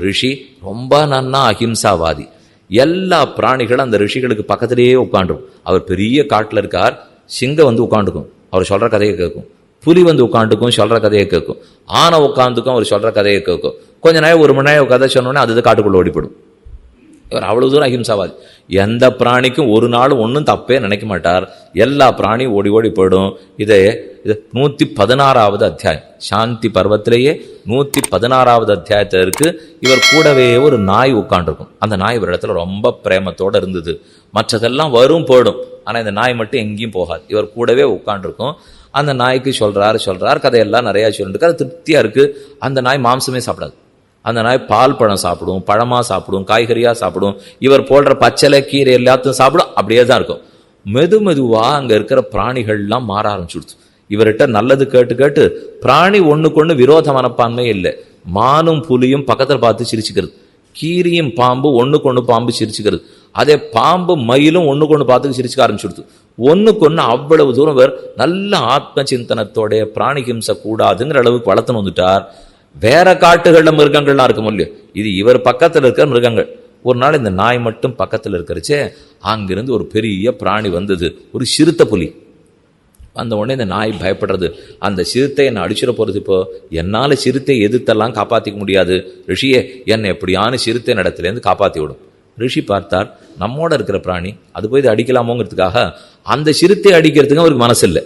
ரிஷி ரொம்ப நன்னா அஹிம்சாவாதி. எல்லா பிராணிகளும் அந்த ரிஷிகளுக்கு பக்கத்திலேயே உட்காந்துரும். அவர் பெரிய காட்டில் இருக்கார், சிங்கம் வந்து உட்காந்துக்கும், அவர் சொல்ற கதையை கேட்கும். புலி வந்து உட்காந்துக்கும், சொல்ற கதையை கேட்கும். ஆனை உட்காந்துக்கும், அவர் சொல்ற கதையை கேட்கும். கொஞ்ச நேரம் 1 மணி நேரம் கதை சொன்னோன்னே அது காட்டுக்குள்ள ஓடிப்படும். இவர் அவ்வளவு தூரம் அஹிம்சாவாதி. எந்த பிராணிக்கும் ஒரு நாளும் ஒன்றும் தப்பே நினைக்க மாட்டார். எல்லா பிராணியும் ஓடி ஓடி போயிடும். இது 116வது அத்தியாயம், சாந்தி பர்வத்திலேயே 116வது அத்தியாயத்தில் இருக்கு. இவர் கூடவே ஒரு நாய் உட்காண்டிருக்கும். அந்த நாய் ஒரு இடத்துல ரொம்ப பிரேமத்தோடு இருந்தது. மற்றதெல்லாம் வரும் போயிடும், ஆனால் இந்த நாய் மட்டும் எங்கேயும் போகாது. இவர் கூடவே உட்காண்டிருக்கும். அந்த நாய்க்கு சொல்றார் கதையெல்லாம் நிறையா சொல்லிட்டு அது திருப்தியாக இருக்குது. அந்த நாய் மாம்சமே சாப்பிடாது. அந்த நாய் பால் பழம் சாப்பிடும், பழமாக சாப்பிடும், காய்கறியாக சாப்பிடும். இவர் போடுற பச்சளை கீரை எல்லாத்தையும் சாப்பிடும். அப்படியே தான் இருக்கும். மெதுவாக அங்கே இருக்கிற பிராணிகள்லாம் மாற ஆரம்பிச்சுடுச்சு. இவர்கிட்ட நல்லது கேட்டு கேட்டு பிராணி ஒன்றுக்கு ஒன்று விரோத மனப்பான்மையே இல்லை. மானும் புலியும் பக்கத்தில் பார்த்து சிரிச்சுக்கிறது, கீரியும் பாம்பு ஒன்றுக்கு ஒன்று பாம்பு சிரிச்சுக்கிறது, அதே பாம்பு மயிலும் ஒன்றுக்கு ஒன்று பார்த்து சிரிச்சுக்க ஆரம்பிச்சுடுது. ஒன்றுக்கு ஒன்று அவ்வளவு தூரம் இவர் நல்ல ஆத்ம சிந்தனத்தோடைய பிராணி ஹிம்சை கூடாதுங்கிற அளவுக்கு வளர்த்துன்னு வந்துட்டார். வேற காட்டுகள்ல மிருகங்கள்லாம் இருக்கும் இல்லையோ, இது இவர் பக்கத்தில் இருக்கிற மிருகங்கள். ஒரு நாள் இந்த நாய் மட்டும் பக்கத்தில் இருக்கிறச்சே அங்கிருந்து ஒரு பெரிய பிராணி வந்தது, ஒரு சிறுத்தை புலி. அந்த உடனே இந்த நாய் பயப்படுறது, அந்த சிறுத்தை என்னை அடிச்சிட போகிறது. இப்போ என்னால் சிறுத்தை எதிர்த்தெல்லாம் காப்பாற்றிக்க முடியாது, ரிஷியே என்னை எப்படியான சிறுத்தை இடத்துலேருந்து காப்பாற்றி விடும். ரிஷி பார்த்தார், நம்மோட இருக்கிற பிராணி அது போய் இதை அடிக்கலாமோங்கிறதுக்காக அந்த சிறுத்தை அடிக்கிறதுக்கு அவருக்கு மனசு இல்லை,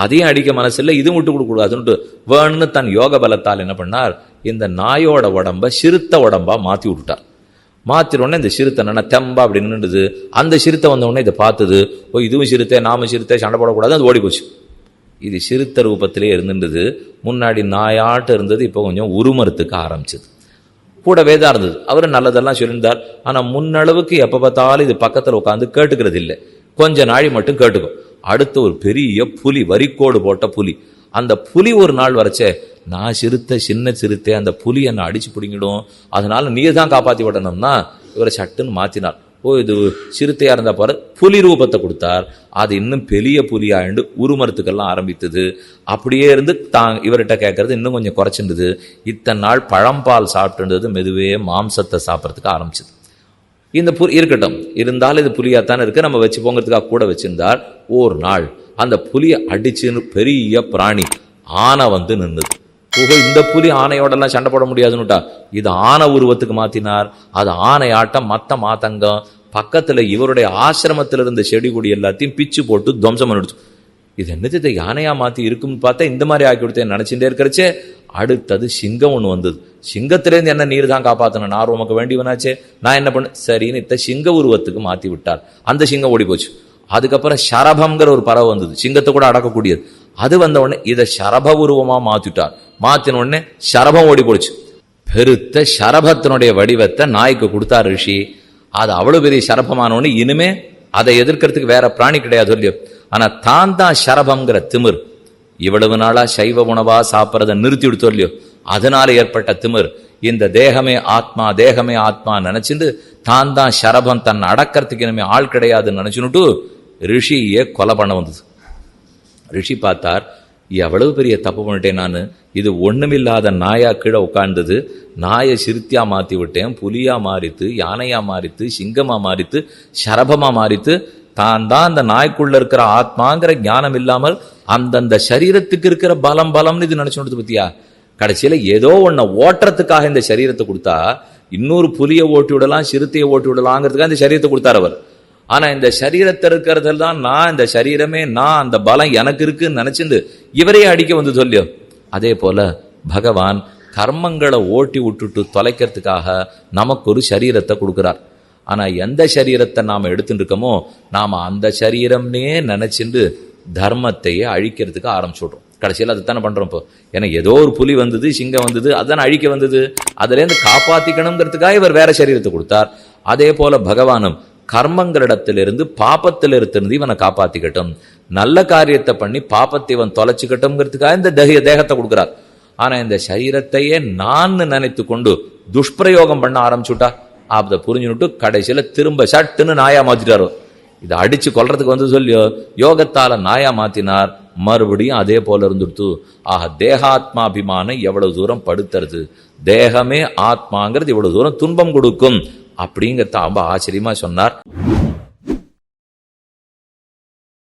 அதையும் அடிக்க மனசு இல்லை, இதுவும் விட்டு கொடுக்கூடாதுன்ட்டு வேணும்னு தன் யோக பலத்தால் என்ன பண்ணார், இந்த நாயோட உடம்ப சிறுத்தை உடம்பா மாற்றி விட்டுட்டார். மாற்றினோடனே இந்த சிறுத்தை என்ன தெம்பா அப்படி நின்றுது. அந்த சிறுத்தை வந்தவுடனே இதை பார்த்தது, ஓ இதுவும் சிறுத்தை, நாம சிறுத்தை, சண்டை போடக்கூடாது, அது ஓடி போச்சு. இது சிறுத்தை ரூபத்திலே இருந்துருந்தது. முன்னாடி நாயாட்டு இருந்தது, இப்போ கொஞ்சம் உருமறத்துக்கு ஆரம்பிச்சது. கூடவே தான் இருந்தது. அவர் நல்லதெல்லாம் சொல்லியிருந்தார். ஆனால் முன்னளவுக்கு எப்போ பார்த்தாலும் இது பக்கத்தில் உட்காந்து கேட்டுக்கிறது இல்லை. கொஞ்ச நாழி மட்டும் கேட்டுக்கும். அடுத்து ஒரு பெரிய புலி, வரிக்கோடு போட்ட புலி. அந்த புலி ஒரு நாள் வரைச்சே, நான் சிறுத்தை, சின்ன சிறுத்தை, அந்த புலி என்னை அடிச்சு பிடிங்கிடும், அதனால நீ தான் காப்பாற்றி விடணும்னா இவரை சட்டுன்னு மாற்றினார். ஓ இது சிறுத்தையாக இருந்தால் பாரு, புலி ரூபத்தை கொடுத்தார். அது இன்னும் பெரிய புலியாண்டு உருமரத்துக்கெல்லாம் ஆரம்பித்தது. அப்படியே இருந்து இவர்கிட்ட கேட்கறது இன்னும் கொஞ்சம் குறைச்சிருந்தது. இத்தனை நாள் பழம்பால் சாப்பிட்டு மெதுவே மாம்சத்தை சாப்பிட்றதுக்கு ஆரம்பிச்சது. இந்த இருக்கட்டும், இருந்தாலும் இது புலியாத்தானே இருக்கு, நம்ம வச்சு போங்கிறதுக்காக கூட வச்சிருந்தார். ஒரு நாள் அந்த புலியை அடிச்சுன்னு பெரிய பிராணி ஆனை வந்து நின்றுது. ஓஹோ இந்த புலி ஆனையோடெல்லாம் சண்டை போட முடியாதுன்னுட்டா இது ஆனை உருவத்துக்கு மாத்தினார். அது ஆனை ஆட்டம், மத்த மாத்தங்கம். பக்கத்துல இவருடைய ஆசிரமத்தில் இருந்த செடி கொடி எல்லாத்தையும் பிச்சு போட்டு துவம்சம் பண்ணிடுச்சு. இது என்னது யானையா மாத்தி இருக்குன்னு பார்த்தா இந்த மாதிரி ஆக்கி கொடுத்தேன் நினைச்சுட்டே இருக்கிறச்சே, அடுத்தது சிங்கம் ஒன்று வந்தது. சிங்கத்திலேருந்து என்ன நீர் தான் காப்பாற்றணும், நான் உமக்கு வேண்டியவனாச்சே, நான் என்ன பண்ண சரின்னு இத்த சிங்க உருவத்துக்கு மாற்றி விட்டார். அந்த சிங்கம் ஓடி போச்சு. அதுக்கப்புறம் ஷரபம்ங்கிற ஒரு பறவை வந்தது, சிங்கத்தை கூட அடக்கக்கூடியது. அது வந்த உடனே இதை ஷரப உருவமா மாத்திட்டார். மாத்தின உடனே ஷரபம் ஓடி போடுச்சு. பெருத்த ஷரபத்தினுடைய வடிவத்தை நாய்க்கு கொடுத்தார் ரிஷி. அது அவ்வளவு பெரிய ஷரபமானோன்னு இனிமே அதை எதிர்க்கிறதுக்கு வேற பிராணி கிடையாது இல்லையோ. ஆனா தான் ஷரபம்ங்கிற திமிர், இவ்வளவு நாளா சைவ உணவா சாப்பிட்றத நிறுத்தி விடுத்தோம் இல்லையோ, அதனால ஏற்பட்ட திமிர், இந்த தேகமே ஆத்மா, தேகமே ஆத்மா நினைச்சுட்டு தான் ஷரபம், தன் அடக்கிறதுக்கு இனிமே ஆள் கிடையாதுன்னு நினைச்சுன்னுட்டு ரிஷியே கொலை பண்ண வந்தது. ரிஷி பார்த்தார், எவ்வளவு பெரிய தப்பு பண்ணிட்டேன் நான், இது ஒண்ணுமில்லாத நாயா கீழே உட்கார்ந்தது, நாயை சிறுத்தியா மாத்தி விட்டேன், புலியா மாறித்து, யானையா மாறித்து, சிங்கமா மாறித்து, ஷரபமா மாறித்து, தான் அந்த நாய்க்குள்ள இருக்கிற ஆத்மாங்கிற ஞானம் இல்லாமல் அந்தந்த சரீரத்துக்கு இருக்கிற பலம்னு இது நினைச்சு பத்தியா. கடைசியில ஏதோ ஒன்ன ஓட்டுறதுக்காக இந்த சரீரத்தை கொடுத்தா, இன்னொரு புலியை ஓட்டி விடலாம், சிறுத்தையை ஓட்டி விடலாங்கிறதுக்காக இந்த சரீரத்தை கொடுத்தார் அவர். ஆனா இந்த சரீரத்தை இருக்கிறதுல தான் நான், இந்த சரீரமே நான், அந்த பலம் எனக்கு இருக்குன்னு நினைச்சிருந்து இவரையே அடிக்க வந்து சொல்லியோ. அதே போல பகவான் கர்மங்களை ஓட்டி விட்டுட்டு தொலைக்கிறதுக்காக நமக்கு ஒரு சரீரத்தை கொடுக்கிறார். ஆனா எந்த சரீரத்தை நாம எடுத்துட்டு இருக்கோமோ நாம அந்த சரீரம்னே நினைச்சிட்டு தர்மத்தையே அழிக்கிறதுக்கு ஆரம்பிச்சுடுறோம். கடைசியில் அதுதானே பண்றோம். இப்போ ஏன்னா ஏதோ ஒரு புலி வந்தது, சிங்கம் வந்தது, அதுதானே அழிக்க வந்தது. அதுல இருந்து காப்பாத்திக்கணுங்கிறதுக்காக இவர் வேற சரீரத்தை கொடுத்தார். அதே போல பகவானும் கர்மங்களிடத்திலிருந்து, பாபத்திலிருந்து இவனை காப்பாத்திக்கட்டும், நல்ல காரியத்தை பண்ணி பாபத்தை இவன் தொலைச்சுக்கட்டும்ங்கிறதுக்காக இந்த தேகத்தை கொடுக்கிறார். ஆனா இந்த சரீரத்தையே நான் நினைத்து கொண்டு துஷ்பிரயோகம் பண்ண ஆரம்பிச்சுட்டா அதை புரிஞ்சுட்டு கடைசியில திரும்ப சட்டுன்னு நாயா மாத்திட்டாரோ. இதை அடிச்சு கொல்றதுக்கு வந்து சொல்லியோ யோகத்தால நாயா மாத்தினார். மறுபடியும் அதே போல இருந்துடுத்து. ஆக தேகாத்மாபிமானம் எவ்வளவு தூரம் படுத்துறது, தேகமே ஆத்மாங்கிறது எவ்வளவு தூரம் துன்பம் கொடுக்கும் அப்படிங்கிறத ரொம்ப ஆச்சரியமா சொன்னார்.